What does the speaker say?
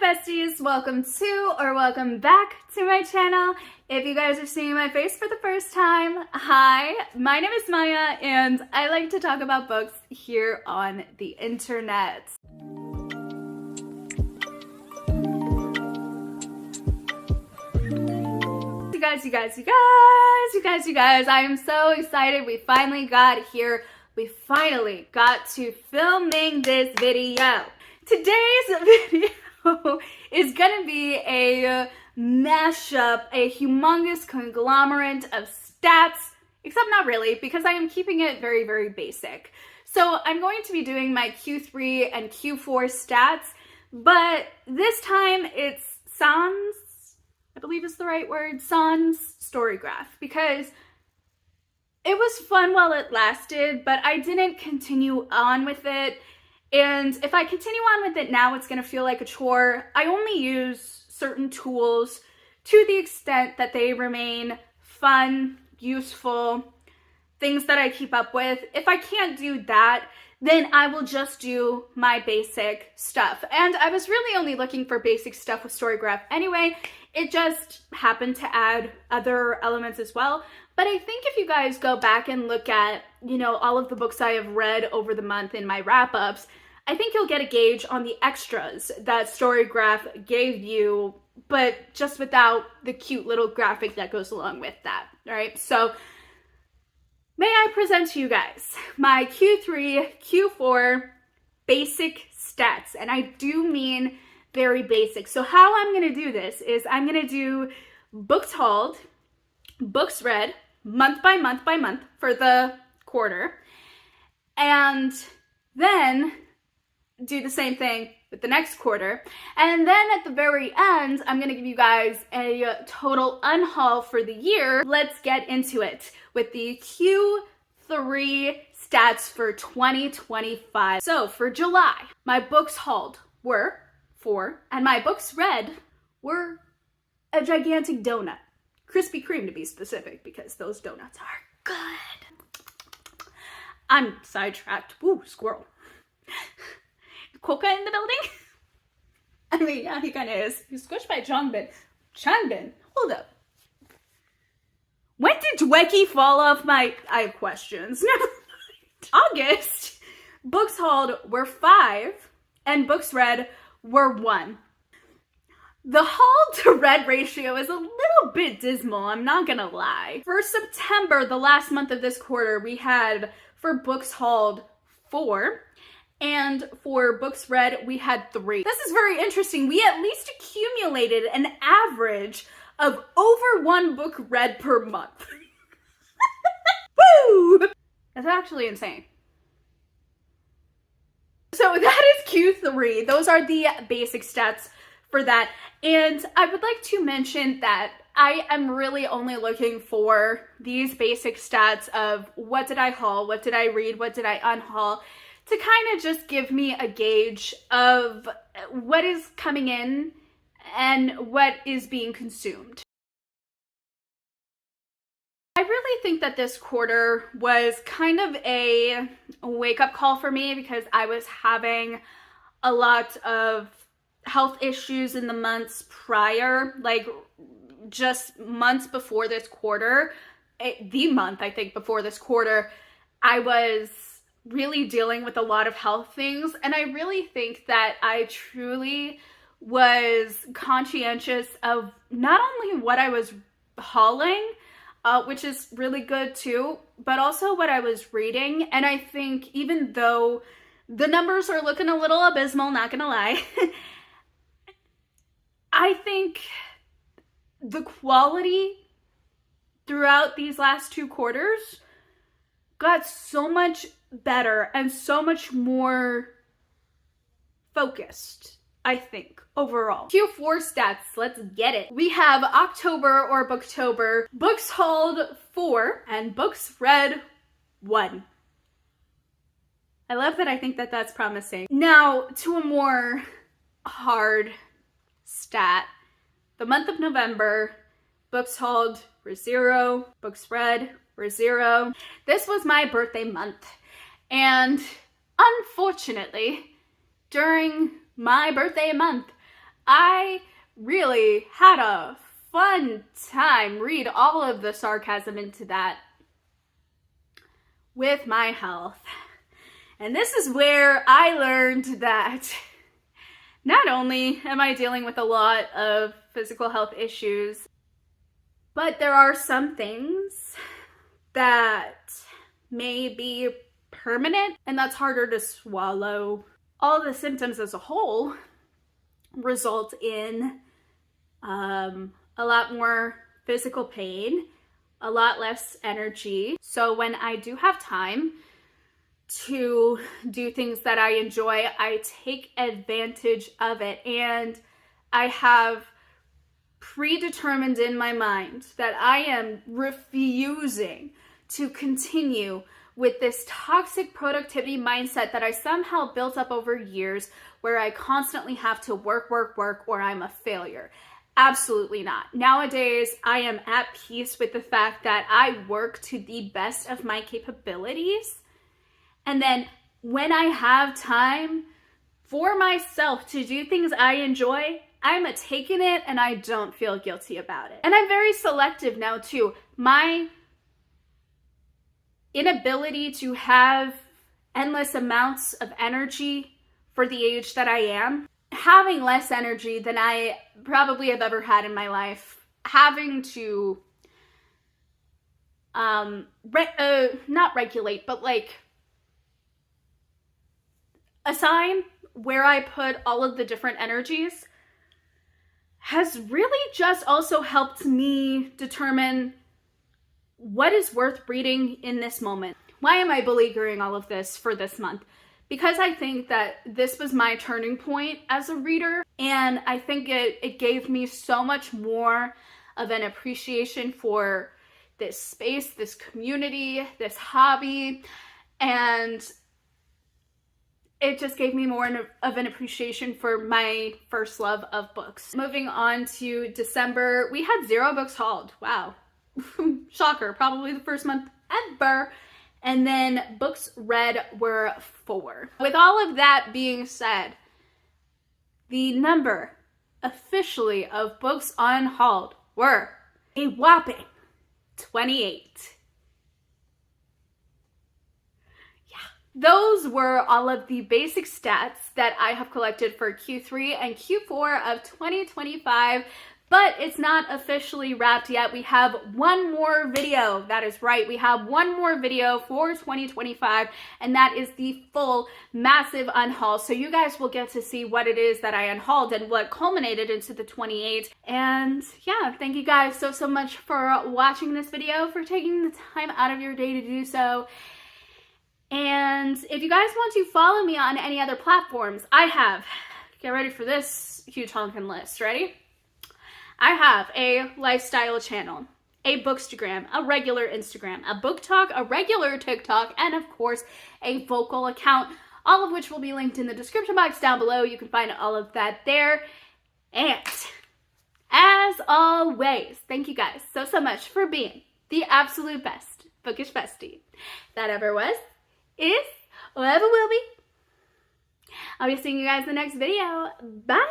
besties, welcome to or welcome back to my channel. If you guys are seeing my face for the first time, hi, my name is Maya and I like to talk about books here on the internet. You guys, I am so excited. We finally got here. We finally got to filming this video. Today's video is gonna be a mashup, a humongous conglomerate of stats, except not really, because I am keeping it very, very basic. So I'm going to be doing my Q3 and Q4 stats, but this time it's Sans, I believe is the right word, Sans story graph, because it was fun while it lasted, but I didn't continue on with it. And if I continue on with it now, it's going to feel like a chore. I only use certain tools to the extent that they remain fun, useful, things that I keep up with. If I can't do that, then I will just do my basic stuff. And I was really only looking for basic stuff with Storygraph anyway. It just happened to add other elements as well. But I think if you guys go back and look at, all of the books I have read over the month in my wrap-ups, I think you'll get a gauge on the extras that Storygraph gave you, but just without the cute little graphic that goes along with that, all right? So may I present to you guys my Q3, Q4 basic stats, and I do mean very basic. So how I'm going to do this is I'm going to do books hauled, books read, month by month by month for the quarter, and then do the same thing with the next quarter. And then at the very end, I'm going to give you guys a total unhaul for the year. Let's get into it with the Q3 stats for 2025. So for July, my books hauled were 4, and my books read were a gigantic donut. Krispy Kreme to be specific, because those donuts are good. I'm sidetracked. Woo, squirrel. Coca in the building? I mean, yeah, he kind of is. He's squished by Changbin. Changbin? Hold up. When did Dwecky fall off my... I have questions. August, books hauled were 5, and books read were 1. The haul to read ratio is a little bit dismal, I'm not gonna lie. For September, the last month of this quarter, we had, for books hauled, 4. And for books read, we had 3. This is very interesting. We at least accumulated an average of over 1 book read per month. Woo! That's actually insane. So that is Q3. Those are the basic stats for that. And I would like to mention that I am really only looking for these basic stats of what did I haul, what did I read, what did I unhaul, to kind of just give me a gauge of what is coming in and what is being consumed. I really think that this quarter was kind of a wake-up call for me, because I was having a lot of health issues in the months prior, like just months before this quarter, the month I think before this quarter, I was really dealing with a lot of health things, and I really think that I truly was conscientious of not only what I was hauling, which is really good too, but also what I was reading. And I think even though the numbers are looking a little abysmal, not gonna lie, I think the quality throughout these last 2 quarters got so much better and so much more focused, I think, overall. Q4 stats, let's get it. We have October or Booktober, books hauled 4 and books read 1. I love that. I think that that's promising. Now to a more hard stat. The month of November, books hauled were 0, books read were 0. This was my birthday month. And unfortunately, during my birthday month, I really had a fun time. Read all of the sarcasm into that with my health. And this is where I learned that not only am I dealing with a lot of physical health issues, but there are some things that may be permanent, and that's harder to swallow. All the symptoms as a whole result in a lot more physical pain, a lot less energy. So when I do have time to do things that I enjoy, I take advantage of it. And I have predetermined in my mind that I am refusing to continue with this toxic productivity mindset that I somehow built up over years, where I constantly have to work, or I'm a failure. Absolutely not. Nowadays, I am at peace with the fact that I work to the best of my capabilities. And then when I have time for myself to do things I enjoy, I'm taking it and I don't feel guilty about it. And I'm very selective now too. My inability to have endless amounts of energy for the age that I am, having less energy than I probably have ever had in my life, having to not regulate, but like assign where I put all of the different energies, has really just also helped me determine what is worth reading in this moment. Why am I beleaguering all of this for this month? Because I think that this was my turning point as a reader, and I think it gave me so much more of an appreciation for this space, this community, this hobby, and it just gave me more of an appreciation for my first love of books. Moving on to December, we had 0 books hauled. Wow. Shocker, probably the first month ever. And then books read were 4. With all of that being said, the number officially of books unhauled were a whopping 28. Those were all of the basic stats that I have collected for Q3 and Q4 of 2025, but it's not officially wrapped yet. We have one more video. That is right. We have one more video for 2025, and that is the full massive unhaul. So you guys will get to see what it is that I unhauled and what culminated into the 28. And yeah, thank you guys so much for watching this video, for taking the time out of your day to do so. And if you guys want to follow me on any other platforms, I have, get ready for this huge honking list, ready? I have a lifestyle channel, a bookstagram, a regular Instagram, a book talk, a regular TikTok, and of course, a vocal account, all of which will be linked in the description box down below. You can find all of that there. And as always, thank you guys so much for being the absolute best bookish bestie that ever was, is, or ever will be. I'll be seeing you guys in the next video. Bye!